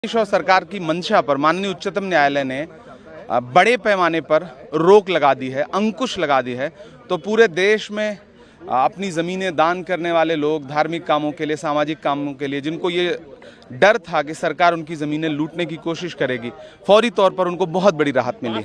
देश और सरकार की मंशा पर माननीय उच्चतम न्यायालय ने बड़े पैमाने पर रोक लगा दी है, अंकुश लगा दी है। तो पूरे देश में अपनी ज़मीनें दान करने वाले लोग, धार्मिक कामों के लिए, सामाजिक कामों के लिए, जिनको ये डर था कि सरकार उनकी ज़मीनें लूटने की कोशिश करेगी, फौरी तौर पर उनको बहुत बड़ी राहत मिली।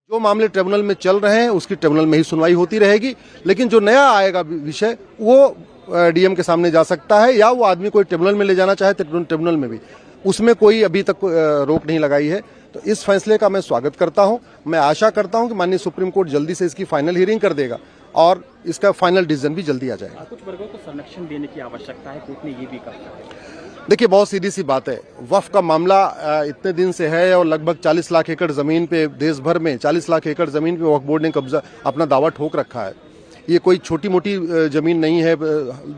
जो मामले ट्रिब्यूनल में चल रहे हैं उसकी ट्रिब्यूनल में ही सुनवाई होती रहेगी, लेकिन जो नया आएगा विषय वो डीएम के सामने जा सकता है, या वो आदमी कोई ट्रिब्यूनल में ले जाना चाहे तो ट्रिब्यूनल में भी, उसमें कोई अभी तक रोक नहीं लगाई है। तो इस फैसले का मैं स्वागत करता हूं। मैं आशा करता हूं कि माननीय सुप्रीम कोर्ट जल्दी से इसकी फाइनल हियरिंग कर देगा और इसका फाइनल डिसीजन भी जल्दी आ जाएगा। कुछ वर्गों को संरक्षण देने की आवश्यकता है, कोर्ट ने ये भी कहा। देखिए, बहुत सीधी सी बात है, वक्फ का मामला इतने दिन से है और लगभग 40 लाख एकड़ जमीन पे, देश भर में 40 लाख एकड़ जमीन पे वक्फ बोर्ड ने कब्जा अपना दावा ठोक रखा है। ये कोई छोटी मोटी जमीन नहीं है,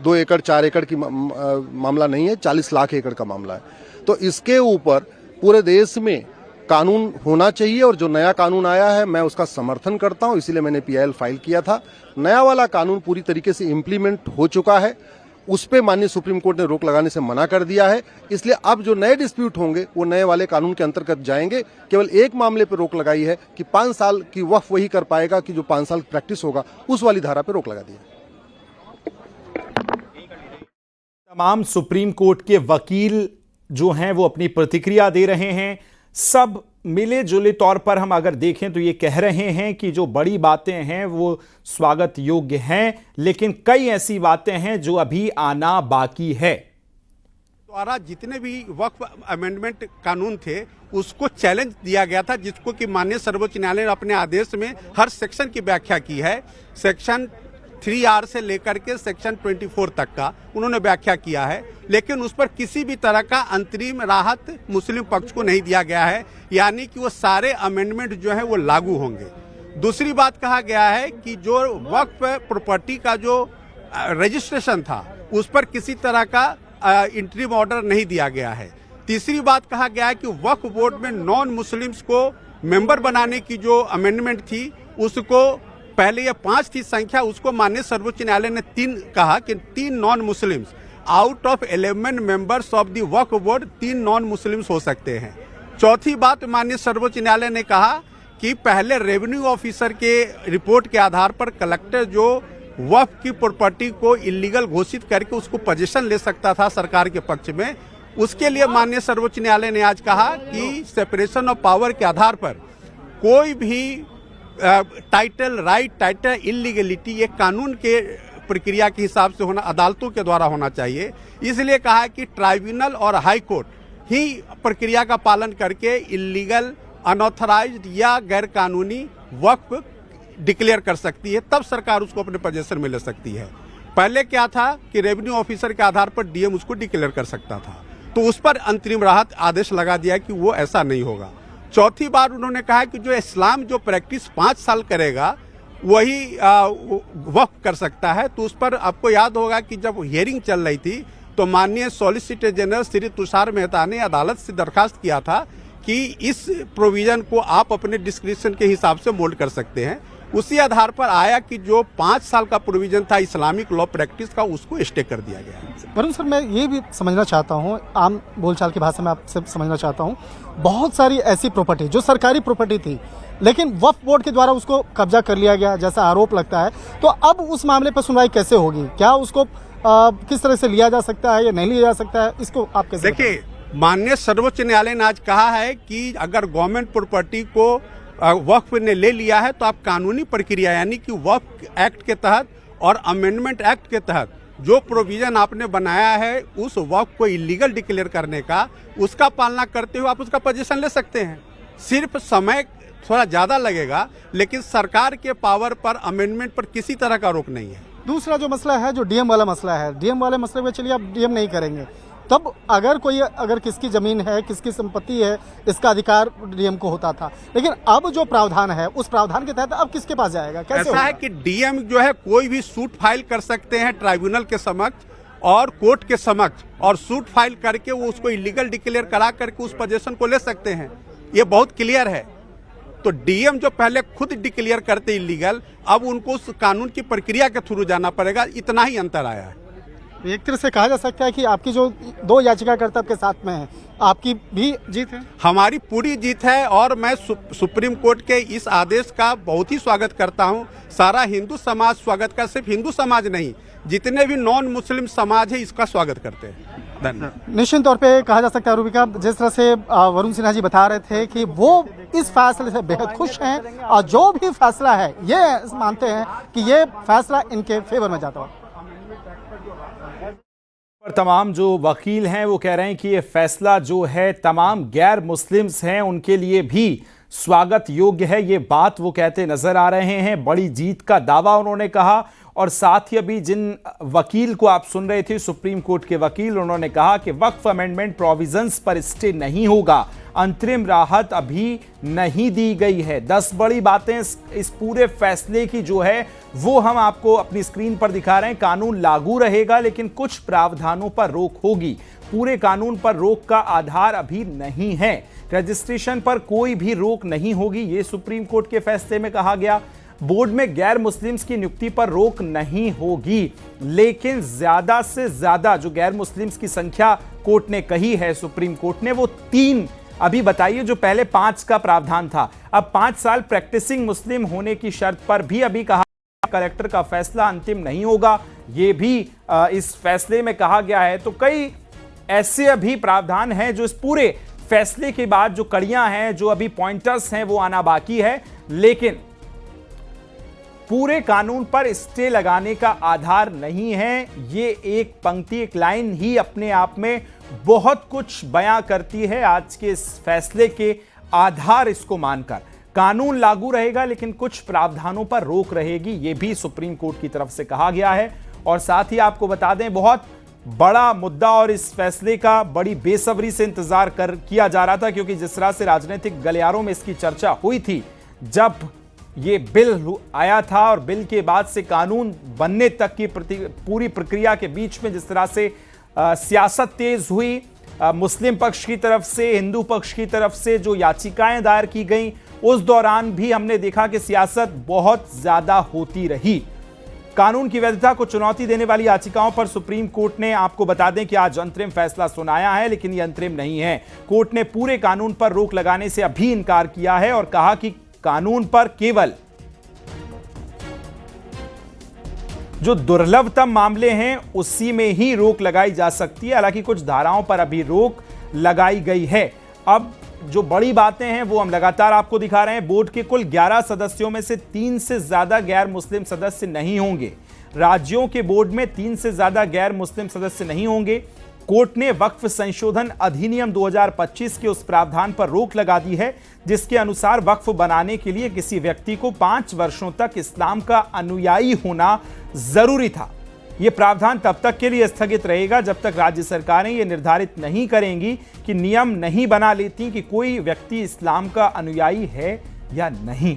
2 एकड़ 4 एकड़ की मामला नहीं है, 40 लाख एकड़ का मामला है। तो इसके ऊपर पूरे देश में कानून होना चाहिए, और जो नया कानून आया है मैं उसका समर्थन करता हूं, इसीलिए मैंने PIL फाइल किया था। नया वाला कानून पूरी तरीके से इम्प्लीमेंट हो चुका है, उस पे माननीय सुप्रीम कोर्ट ने रोक लगाने से मना कर दिया है। इसलिए अब जो नए डिस्प्यूट होंगे वो नए वाले कानून के अंतर्गत जाएंगे। केवल एक मामले पर रोक लगाई है कि 5 साल की वक्फ वही कर पाएगा कि जो 5 साल प्रैक्टिस होगा, उस वाली धारा पे रोक लगा दी है। तमाम सुप्रीम कोर्ट के वकील जो हैं वो अपनी प्रतिक्रिया दे रहे हैं। सब मिले जुले तौर पर हम अगर देखें तो ये कह रहे हैं कि जो बड़ी बातें हैं वो स्वागत योग्य हैं, लेकिन कई ऐसी बातें हैं जो अभी आना बाकी है। द्वारा जितने भी वक्फ अमेंडमेंट कानून थे उसको चैलेंज दिया गया था, जिसको कि माननीय सर्वोच्च न्यायालय ने अपने आदेश में हर सेक्शन की व्याख्या की है। सेक्शन 3R से लेकर के सेक्शन 24 तक का उन्होंने व्याख्या किया है, लेकिन उस पर किसी भी तरह का अंतरिम राहत मुस्लिम पक्ष को नहीं दिया गया है, यानी कि वो सारे अमेंडमेंट जो है वो लागू होंगे। दूसरी बात कहा गया है कि जो वक्फ प्रॉपर्टी का जो रजिस्ट्रेशन था उस पर किसी तरह का इंटरिम ऑर्डर नहीं दिया गया है। तीसरी बात कहा गया है कि वक्फ बोर्ड में नॉन मुस्लिम्स को मेंबर बनाने की जो अमेंडमेंट थी उसको पहले ये 5 थी संख्या, उसको माननीय सर्वोच्च न्यायालय ने 3 कहा कि 3 non Muslims out of 11 members of the Waqf board 3 non Muslims हो सकते हैं। चौथी बात माननीय सर्वोच्च न्यायालय ने कहा कि पहले रेवेन्यू ऑफिसर के रिपोर्ट के आधार पर कलेक्टर जो वक्फ की प्रॉपर्टी को इलीगल घोषित करके उसको पोजीशन ले सकता था सरकार के पक्ष में, उसके लिए माननीय सर्वोच्च न्यायालय ने आज कहा कि सेपरेशन ऑफ पावर के आधार पर कोई भी टाइटल राइट, टाइटल इलीगलिटी ये कानून के प्रक्रिया के हिसाब से होना, अदालतों के द्वारा होना चाहिए। इसलिए कहा है कि ट्राइब्यूनल और हाई कोर्ट ही प्रक्रिया का पालन करके इलीगल, अनऑथराइज्ड या गैर कानूनी वक्फ डिक्लेयर कर सकती है, तब सरकार उसको अपने पोजीशन में ले सकती है। पहले क्या था कि रेवेन्यू ऑफिसर के आधार पर डीएम उसको डिक्लेयर कर सकता था, तो उस पर अंतरिम राहत आदेश लगा दिया कि वो ऐसा नहीं होगा। चौथी बार उन्होंने कहा कि जो इस्लाम जो प्रैक्टिस 5 साल करेगा वही वक्फ कर सकता है। तो उस पर आपको याद होगा कि जब हियरिंग चल रही थी तो माननीय सॉलिसिटर जनरल श्री तुषार मेहता ने अदालत से दरखास्त किया था कि इस प्रोविजन को आप अपने डिस्क्रिप्शन के हिसाब से मोल्ड कर सकते हैं। उसी आधार पर आया कि जो 5 साल का प्रोविजन था इस्लामिक लॉ प्रैक्टिस का, उसको स्टे कर दिया गया। वरुण सर, मैं ये भी समझना चाहता हूँ, आम बोलचाल की भाषा में आपसे समझना चाहता हूँ, बहुत सारी ऐसी प्रॉपर्टी जो सरकारी प्रॉपर्टी थी लेकिन वक्फ बोर्ड के द्वारा उसको कब्जा कर लिया गया जैसा आरोप लगता है, तो अब उस मामले पर सुनवाई कैसे होगी? क्या उसको किस तरह से लिया जा सकता है या नहीं लिया जा सकता है, इसको आप कैसे? देखिए, माननीय सर्वोच्च न्यायालय ने आज कहा है कि अगर गवर्नमेंट प्रॉपर्टी को वक्फ ने ले लिया है तो आप कानूनी प्रक्रिया यानी कि वक्फ एक्ट के तहत और अमेंडमेंट एक्ट के तहत जो प्रोविजन आपने बनाया है उस वक्फ को इलीगल डिक्लेयर करने का, उसका पालना करते हुए आप उसका पोजीशन ले सकते हैं। सिर्फ समय थोड़ा ज्यादा लगेगा, लेकिन सरकार के पावर पर अमेंडमेंट पर किसी तरह का रोक नहीं है। दूसरा जो मसला है, जो डीएम वाला मसला है, डीएम वाले मसले में चलिए आप डीएम नहीं करेंगे, तब अगर किसकी जमीन है, किसकी संपत्ति है, इसका अधिकार डीएम को होता था, लेकिन अब जो प्रावधान है उस प्रावधान के तहत अब किसके पास जाएगा? कैसे ऐसा है कि डीएम जो है कोई भी सूट फाइल कर सकते हैं ट्राइब्यूनल के समक्ष और कोर्ट के समक्ष, और सूट फाइल करके वो उसको इलीगल डिक्लेयर करा करके उस पोजीशन को ले सकते हैं। ये बहुत क्लियर है। तो डीएम जो पहले खुद डिक्लेयर करते इलीगल, अब उनको उस कानून की प्रक्रिया के थ्रू जाना पड़ेगा, इतना ही अंतर आया है। एक तरह से कहा जा सकता है कि आपकी जो 2 याचिकाकर्ता आपके साथ में है, आपकी भी जीत है। हमारी पूरी जीत है और मैं सुप्रीम कोर्ट के इस आदेश का बहुत ही स्वागत करता हूं। सारा हिंदू समाज स्वागत का, सिर्फ हिंदू समाज नहीं, जितने भी नॉन मुस्लिम समाज है इसका स्वागत करते हैं। धन्यवाद। निश्चित तौर पे कहा जा सकता है रूबिका, जिस तरह से वरुण सिन्हा जी बता रहे थे कि वो इस फैसले से बेहद खुश हैं और जो भी फैसला है ये मानते हैं कि ये फैसला इनके फेवर में जाता है। पर तमाम जो वकील हैं वो कह रहे हैं कि ये फैसला जो है तमाम गैर मुस्लिम्स हैं उनके लिए भी स्वागत योग्य है। ये बात वो कहते नजर आ रहे हैं। बड़ी जीत का दावा उन्होंने कहा। और साथ ही अभी जिन वकील को आप सुन रहे थे, सुप्रीम कोर्ट के वकील, उन्होंने कहा कि वक्फ अमेंडमेंट प्रोविजंस पर स्टे नहीं होगा, अंतरिम राहत अभी नहीं दी गई है। 10 बड़ी बातें इस पूरे फैसले की जो है वो हम आपको अपनी स्क्रीन पर दिखा रहे हैं। कानून लागू रहेगा लेकिन कुछ प्रावधानों पर रोक होगी। पूरे कानून पर रोक का आधार अभी नहीं है। रजिस्ट्रेशन पर कोई भी रोक नहीं होगी, ये सुप्रीम कोर्ट के फैसले में कहा गया। बोर्ड में गैर मुस्लिम्स की नियुक्ति पर रोक नहीं होगी, लेकिन ज्यादा से ज्यादा जो गैर मुस्लिम्स की संख्या कोर्ट ने कही है, सुप्रीम कोर्ट ने, वो 3 अभी बताइए, जो पहले 5 का प्रावधान था। अब 5 साल प्रैक्टिसिंग मुस्लिम होने की शर्त पर भी अभी कहा कलेक्टर का फैसला अंतिम नहीं होगा, ये भी इस फैसले में कहा गया है। तो कई ऐसे अभी प्रावधान हैं जो इस पूरे फैसले के बाद जो कड़ियां हैं, जो अभी पॉइंटर्स हैं, वो आना बाकी है। लेकिन पूरे कानून पर स्टे लगाने का आधार नहीं है। ये एक पंक्ति, एक लाइन ही अपने आप में बहुत कुछ बयां करती है। आज के इस फैसले के आधार इसको मानकर कानून लागू रहेगा लेकिन कुछ प्रावधानों पर रोक रहेगी, ये भी सुप्रीम कोर्ट की तरफ से कहा गया है। और साथ ही आपको बता दें, बहुत बड़ा मुद्दा और इस फैसले का बड़ी बेसब्री से इंतजार किया जा रहा था, क्योंकि जिस तरह से राजनीतिक गलियारों में इसकी चर्चा हुई थी जब ये बिल आया था, और बिल के बाद से कानून बनने तक की पूरी प्रक्रिया के बीच में जिस तरह से सियासत तेज हुई, मुस्लिम पक्ष की तरफ से, हिंदू पक्ष की तरफ से जो याचिकाएं दायर की गई, उस दौरान भी हमने देखा कि सियासत बहुत ज्यादा होती रही। कानून की वैधता को चुनौती देने वाली याचिकाओं पर सुप्रीम कोर्ट ने, आपको बता दें कि आज अंतरिम फैसला सुनाया है, लेकिन यह अंतरिम नहीं है। कोर्ट ने पूरे कानून पर रोक लगाने से अभी इनकार किया है और कहा कि कानून पर केवल जो दुर्लभतम मामले हैं उसी में ही रोक लगाई जा सकती है। हालांकि कुछ धाराओं पर अभी रोक लगाई गई है। अब जो बड़ी बातें हैं वो हम लगातार आपको दिखा रहे हैं। बोर्ड के कुल 11 सदस्यों में से 3 से ज्यादा गैर मुस्लिम सदस्य नहीं होंगे। राज्यों के बोर्ड में 3 से ज्यादा गैर मुस्लिम सदस्य नहीं होंगे। कोर्ट ने वक्फ संशोधन अधिनियम 2025 के उस प्रावधान पर रोक लगा दी है जिसके अनुसार वक्फ बनाने के लिए किसी व्यक्ति को 5 वर्षों तक इस्लाम का अनुयायी होना जरूरी था। यह प्रावधान तब तक के लिए स्थगित रहेगा जब तक राज्य सरकारें यह निर्धारित नहीं करेंगी कि नियम नहीं बना लेती कि कोई व्यक्ति इस्लाम का अनुयायी है या नहीं।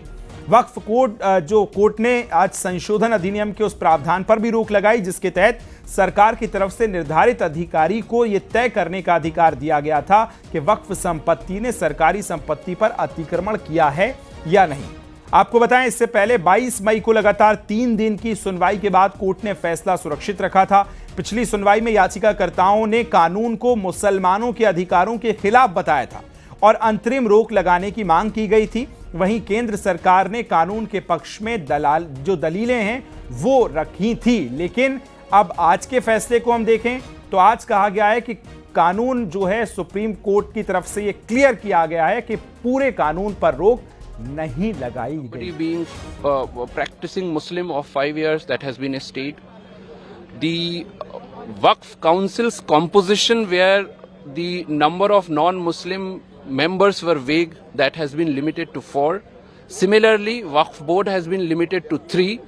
वक्फ कोर्ट ने आज संशोधन अधिनियम के उस प्रावधान पर भी रोक लगाई जिसके तहत सरकार की तरफ से निर्धारित अधिकारी को यह तय करने का अधिकार दिया गया था कि वक्फ संपत्ति ने सरकारी संपत्ति पर अतिक्रमण किया है या नहीं। आपको बताएं, इससे पहले 22 मई को लगातार 3 दिन की सुनवाई के बाद कोर्ट ने फैसला सुरक्षित रखा था। पिछली सुनवाई में याचिकाकर्ताओं ने कानून को मुसलमानों के अधिकारों के खिलाफ बताया था और अंतरिम रोक लगाने की मांग की गई थी। वहीं केंद्र सरकार ने कानून के पक्ष में जो दलीलें हैं वो रखी थी। लेकिन अब आज के फैसले को हम देखें तो आज कहा गया है कि कानून जो है, सुप्रीम कोर्ट की तरफ से ये क्लियर किया गया है कि पूरे कानून पर रोक नहीं लगाई गई। Being practicing Muslim of 5 years, that has been stayed. The Waqf Council's composition, where the number of non-Muslim members were vague, that has been limited to 4. Similarly, Waqf Board has been limited to 3.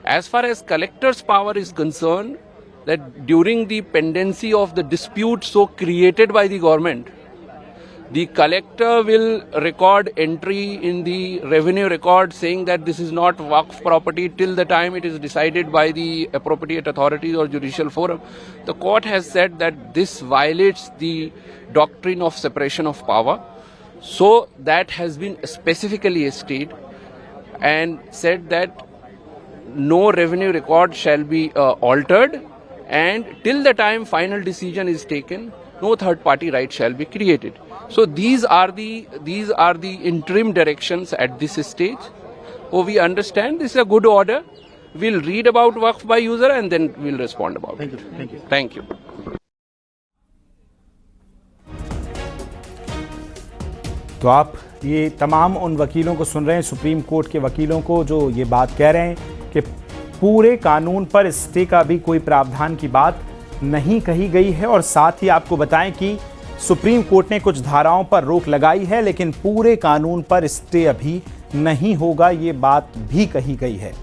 As far as collector's power is concerned, that during the pendency of the dispute so created by the government, the collector will record entry in the revenue record saying that this is not Waqf property till the time it is decided by the appropriate authorities or judicial forum. The court has said that this violates the doctrine of separation of power. So that has been specifically stated and said that no revenue record shall be altered, and till the time final decision is taken, no third party right shall be created. So these are the interim directions at this stage. Oh, we understand this is a good order. We'll read about Waqf by user and then we'll respond about it. Thank you. Thank you. तो आप ये तमाम उन वकीलों को सुन रहे हैं, supreme court के वकीलों को, जो ये बात कह रहे हैं कि पूरे कानून पर स्टे का भी कोई प्रावधान की बात नहीं कही गई है। और साथ ही आपको बताएं कि सुप्रीम कोर्ट ने कुछ धाराओं पर रोक लगाई है, लेकिन पूरे कानून पर स्टे अभी नहीं होगा, ये बात भी कही गई है।